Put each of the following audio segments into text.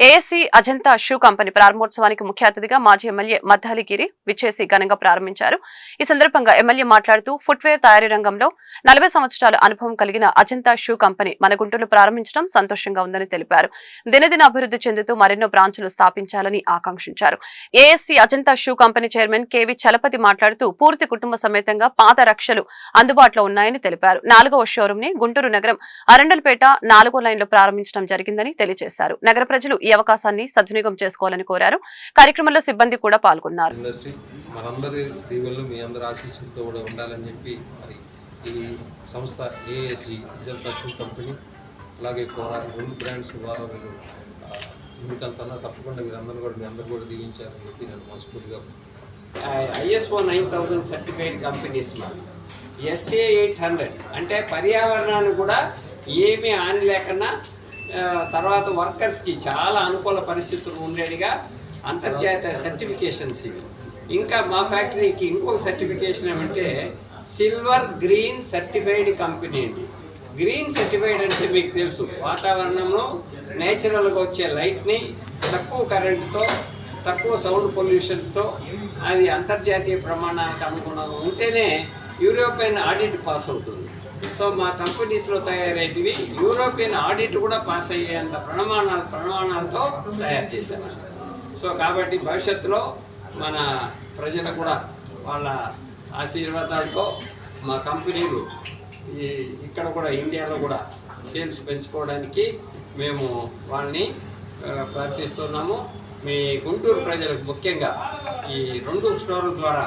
ASC Ajanta shoe company ప్రారంభోత్సవానికి ముఖ్య అతిథిగా మాజీ ఎమ్మెల్యే మద్దాలి గిరి విచ్చేసి ఘనంగా ప్రారంభించారు. ఈ సందర్భంగా ఎమ్మెల్యే మాట్లాడుతూ ఫుట్వేర్ తయారీ రంగంలో 40 సంవత్సరాల అనుభవం కలిగిన అజంతా షూ కంపెనీ మన గుంటూరులో ప్రారంభించడం సంతోషంగా ఉందని తెలిపారు. దినదిన అభివృద్ధి చెందుతూ మరెన్నో బ్రాంచులు స్థాపించాలని ఆకాంక్షించారు. ASC Ajanta shoe company chairman KV Chalapathi మాట్లాడుతూ పూర్తి కుటుంబ సమేతంగా పాత రక్షలు అందుబాటులో ఉన్నాయని తెలిపారు. 4వ షోరూమ్ ని గుంటూరు నగరం అరండల్పేట 4వ లైన్లో ప్రారంభించడం జరిగిందని తెలియజేశారు. నగర ప్రజలు ఈ అవకాశాన్ని సద్వినియోగం చేసుకోవాలని కోరారు. కార్యక్రమంలో సిబ్బంది కూడా పాల్గొన్నారు. మనందరి దీవెనలు మీ అందరి ఆశీస్సులతో కూడా ఉండాలని చెప్పి మరి ఈ సంస్థ ఏఎస్జీ అజంతా షూ కంపెనీ అలాగే రెండు బ్రాండ్స్ ద్వారా మీరు ముందుకెళ్తున్నా తప్పకుండా మీరందరూ కూడా మీ అందరూ కూడా దీవించాలని చెప్పి నేను మనస్ఫూర్తిగా ISO 9000 సర్టిఫైడ్ కంపెనీస్ మాది SA 800 అంటే పర్యావరణాన్ని కూడా ఏమీ హాని లేకుండా తర్వాత వర్కర్స్కి చాలా అనుకూల పరిస్థితులు ఉండేదిగా అంతర్జాతీయ సర్టిఫికేషన్స్ ఇవి. ఇంకా మా ఫ్యాక్టరీకి ఇంకొక సర్టిఫికేషన్ ఏమంటే సిల్వర్ గ్రీన్ సర్టిఫైడ్ కంపెనీ అండి. గ్రీన్ సర్టిఫైడ్ అంటే మీకు తెలుసు, వాతావరణంలో నేచురల్గా వచ్చే లైట్ని తక్కువ కరెంటుతో తక్కువ సౌండ్ పొల్యూషన్స్తో అది అంతర్జాతీయ ప్రమాణాలకు అనుగుణంగా ఉంటేనే యూరోపియన్ ఆడిట్ పాస్ అవుతుంది. సో మా కంపెనీస్లో తయారయ్యేటివి యూరోపియన్ ఆడిట్ కూడా పాస్ అయ్యేంత ప్రమాణాలతో తయారు చేశాను. సో కాబట్టి భవిష్యత్తులో మన ప్రజలు కూడా వాళ్ళ ఆశీర్వాదాలతో మా కంపెనీలు ఇక్కడ కూడా ఇండియాలో కూడా సేల్స్ పెంచుకోవడానికి మేము వాళ్ళని ప్రార్థిస్తున్నాము. మీ గుంటూరు ప్రజలకు ముఖ్యంగా ఈ 2 స్టోర్ల ద్వారా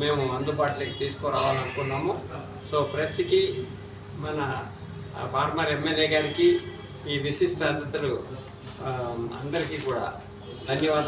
మేము అందుబాటులోకి తీసుకురావాలనుకున్నాము. సో ప్రెస్కి మన ఫార్మర్ ఎమ్మెల్యే గారికి ఈ విశిష్ట అతిథులు అందరికీ కూడా ధన్యవాదాలు.